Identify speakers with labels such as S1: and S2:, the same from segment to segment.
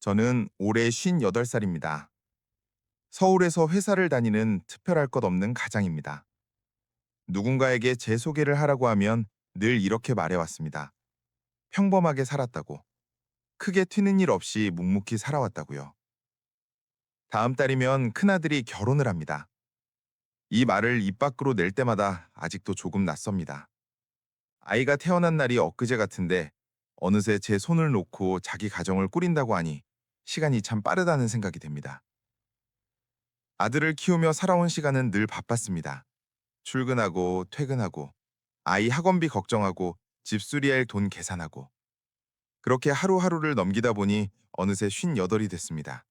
S1: 저는 올해 58살입니다. 서울에서 회사를 다니는 특별할 것 없는 가장입니다. 누군가에게 제 소개를 하라고 하면 늘 이렇게 말해왔습니다. 평범하게 살았다고. 크게 튀는 일 없이 묵묵히 살아왔다고요. 다음 달이면 큰아들이 결혼을 합니다. 이 말을 입 밖으로 낼 때마다 아직도 조금 낯섭니다. 아이가 태어난 날이 엊그제 같은데 어느새 제 손을 놓고 자기 가정을 꾸린다고 하니 시간이 참 빠르다는 생각이 듭니다. 아들을 키우며 살아온 시간은 늘 바빴습니다. 출근하고 퇴근하고 아이 학원비 걱정하고 집수리할 돈 계산하고 그렇게 하루하루를 넘기다 보니 어느새 58이 됐습니다.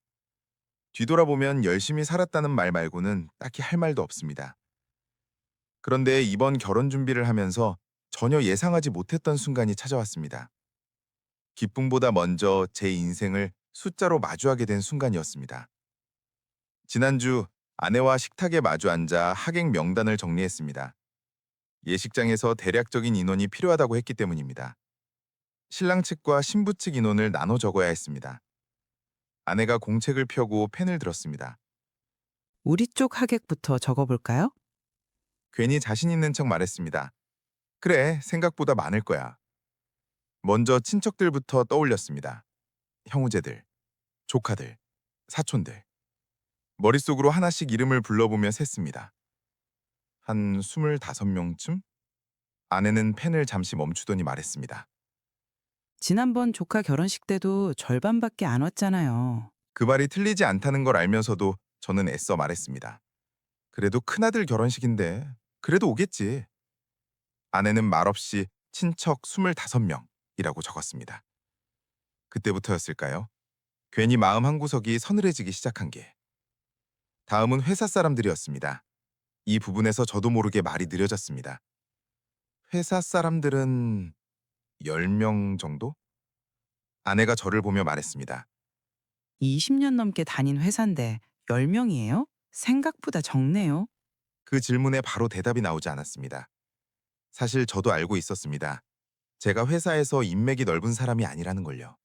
S1: 뒤돌아보면 열심히 살았다는 말 말고는 딱히 할 말도 없습니다. 그런데 이번 결혼 준비를 하면서 전혀 예상하지 못했던 순간이 찾아왔습니다. 기쁨보다 먼저 제 인생을 숫자로 마주하게 된 순간이었습니다. 지난주 아내와 식탁에 마주 앉아 하객 명단을 정리했습니다. 예식장에서 대략적인 인원이 필요하다고 했기 때문입니다. 신랑 측과 신부 측 인원을 나눠 적어야 했습니다. 아내가 공책을 펴고 펜을 들었습니다.
S2: 우리 쪽 하객부터 적어볼까요?
S1: 괜히 자신 있는 척 말했습니다. 그래, 생각보다 많을 거야. 먼저 친척들부터 떠올렸습니다. 형우제들, 조카들, 사촌들. 머릿속으로 하나씩 이름을 불러보며 셌습니다. 한 25명쯤? 아내는 펜을 잠시 멈추더니 말했습니다.
S2: 지난번 조카 결혼식 때도 절반밖에 안 왔잖아요.
S1: 그 말이 틀리지 않다는 걸 알면서도 저는 애써 말했습니다. 그래도 큰아들 결혼식인데 그래도 오겠지. 아내는 말없이 친척 25명이라고 적었습니다. 그때부터였을까요? 괜히 마음 한구석이 서늘해지기 시작한 게. 다음은 회사 사람들이었습니다. 이 부분에서 저도 모르게 말이 느려졌습니다. 회사 사람들은 10명 정도? 아내가 저를 보며 말했습니다.
S2: 20년 넘게 다닌 회사인데 10명이에요? 생각보다 적네요.
S1: 그 질문에 바로 대답이 나오지 않았습니다. 사실 저도 알고 있었습니다. 제가 회사에서 인맥이 넓은 사람이 아니라는 걸요.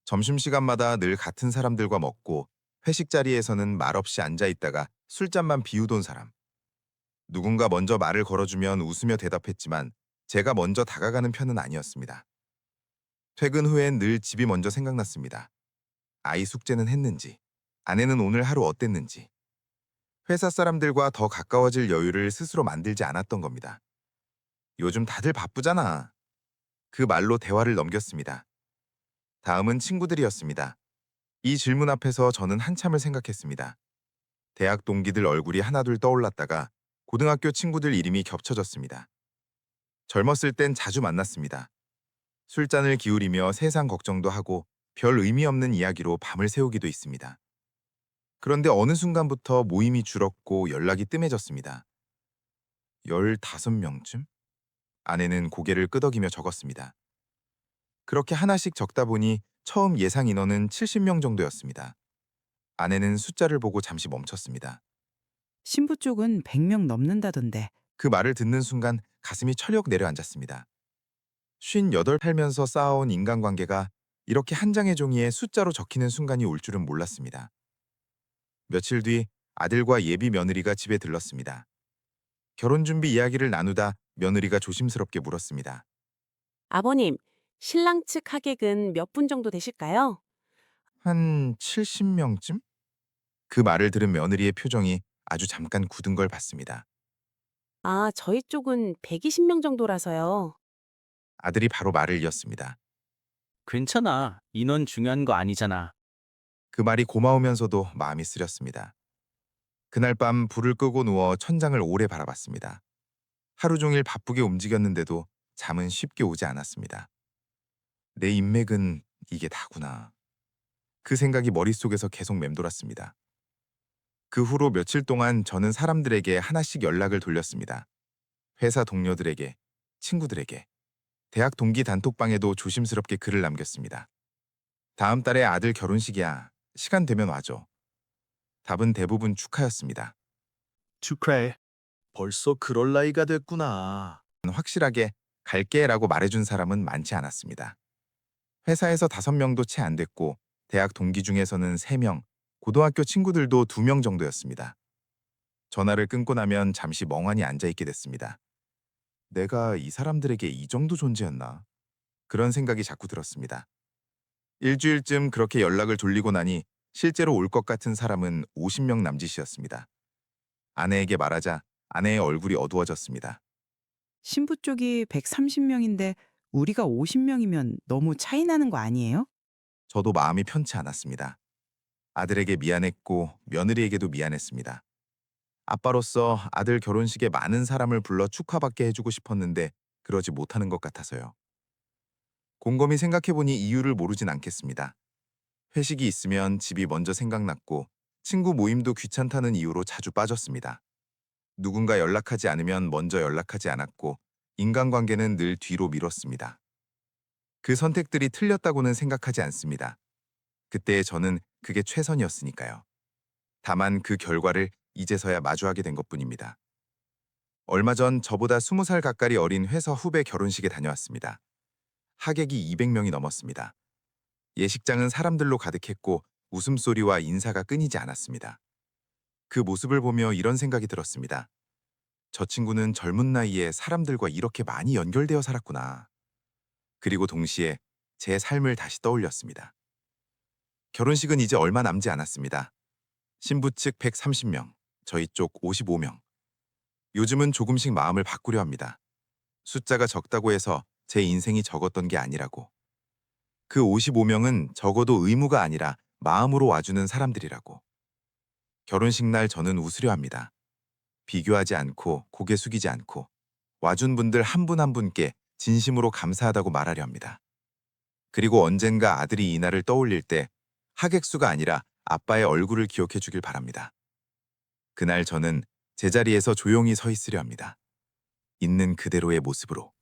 S1: 점심시간마다 늘 같은 사람들과 먹고 회식 자리에서는 말없이 앉아 있다가 술잔만 비우던 사람. 누군가 먼저 말을 걸어주면 웃으며 대답했지만 제가 먼저 다가가는 편은 아니었습니다. 퇴근 후엔 늘 집이 먼저 생각났습니다. 아이 숙제는 했는지, 아내는 오늘 하루 어땠는지. 회사 사람들과 더 가까워질 여유를 스스로 만들지 않았던 겁니다. 요즘 다들 바쁘잖아. 그 말로 대화를 넘겼습니다. 다음은 친구들이었습니다. 이 질문 앞에서 저는 한참을 생각했습니다. 대학 동기들 얼굴이 하나둘 떠올랐다가 고등학교 친구들 이름이 겹쳐졌습니다. 젊었을 땐 자주 만났습니다. 술잔을 기울이며 세상 걱정도 하고 별 의미 없는 이야기로 밤을 새우기도 있습니다. 그런데 어느 순간부터 모임이 줄었고 연락이 뜸해졌습니다. 15명쯤? 아내는 고개를 끄덕이며 적었습니다. 그렇게 하나씩 적다 보니 처음 예상 인원은 70명 정도였습니다. 아내는 숫자를 보고 잠시 멈췄습니다.
S2: 신부 쪽은 100명 넘는다던데.
S1: 그 말을 듣는 순간 가슴이 철컥 내려앉았습니다. 58 살면서 쌓아온 인간관계가 이렇게 한 장의 종이에 숫자로 적히는 순간이 올 줄은 몰랐습니다. 며칠 뒤 아들과 예비 며느리가 집에 들렀습니다. 결혼 준비 이야기를 나누다 며느리가 조심스럽게 물었습니다.
S3: 아버님, 신랑 측 하객은 몇 분 정도 되실까요?
S1: 한 70명쯤? 그 말을 들은 며느리의 표정이 아주 잠깐 굳은 걸 봤습니다.
S3: 아, 저희 쪽은 120명 정도라서요.
S1: 아들이 바로 말을 이었습니다.
S4: 괜찮아. 인원 중요한 거 아니잖아.
S1: 그 말이 고마우면서도 마음이 쓰렸습니다. 그날 밤 불을 끄고 누워 천장을 오래 바라봤습니다. 하루 종일 바쁘게 움직였는데도 잠은 쉽게 오지 않았습니다. 내 인맥은 이게 다구나. 그 생각이 머릿속에서 계속 맴돌았습니다. 그 후로 며칠 동안 저는 사람들에게 하나씩 연락을 돌렸습니다. 회사 동료들에게, 친구들에게, 대학 동기 단톡방에도 조심스럽게 글을 남겼습니다. 다음 달에 아들 결혼식이야. 시간 되면 와줘. 답은 대부분 축하였습니다.
S5: 축하해. 벌써 그럴 나이가 됐구나.
S1: 확실하게 갈게라고 말해준 사람은 많지 않았습니다. 회사에서 5명도 채 안 됐고 대학 동기 중에서는 3명, 고등학교 친구들도 2명 정도였습니다. 전화를 끊고 나면 잠시 멍하니 앉아있게 됐습니다. 내가 이 사람들에게 이 정도 존재였나? 그런 생각이 자꾸 들었습니다. 일주일쯤 그렇게 연락을 돌리고 나니 실제로 올 것 같은 사람은 50명 남짓이었습니다. 아내에게 말하자 아내의 얼굴이 어두워졌습니다.
S2: 신부 쪽이 130명인데 우리가 50명이면 너무 차이 나는 거 아니에요?
S1: 저도 마음이 편치 않았습니다. 아들에게 미안했고 며느리에게도 미안했습니다. 아빠로서 아들 결혼식에 많은 사람을 불러 축하받게 해주고 싶었는데 그러지 못하는 것 같아서요. 곰곰이 생각해보니 이유를 모르진 않겠습니다. 회식이 있으면 집이 먼저 생각났고 친구 모임도 귀찮다는 이유로 자주 빠졌습니다. 누군가 연락하지 않으면 먼저 연락하지 않았고 인간관계는 늘 뒤로 미뤘습니다. 그 선택들이 틀렸다고는 생각하지 않습니다. 그때의 저는 그게 최선이었으니까요. 다만 그 결과를 이제서야 마주하게 된 것뿐입니다. 얼마 전 저보다 20살 가까이 어린 회사 후배 결혼식에 다녀왔습니다. 하객이 200명이 넘었습니다. 예식장은 사람들로 가득했고 웃음소리와 인사가 끊이지 않았습니다. 그 모습을 보며 이런 생각이 들었습니다. 저 친구는 젊은 나이에 사람들과 이렇게 많이 연결되어 살았구나. 그리고 동시에 제 삶을 다시 떠올렸습니다. 결혼식은 이제 얼마 남지 않았습니다. 신부 측 130명, 저희 쪽 55명. 요즘은 조금씩 마음을 바꾸려 합니다. 숫자가 적다고 해서 제 인생이 적었던 게 아니라고. 그 55명은 적어도 의무가 아니라 마음으로 와주는 사람들이라고. 결혼식 날 저는 웃으려 합니다. 비교하지 않고 고개 숙이지 않고 와준 분들 한 분 한 분께 진심으로 감사하다고 말하려 합니다. 그리고 언젠가 아들이 이 날을 떠올릴 때 하객 수가 아니라 아빠의 얼굴을 기억해 주길 바랍니다. 그날 저는 제자리에서 조용히 서 있으려 합니다. 있는 그대로의 모습으로.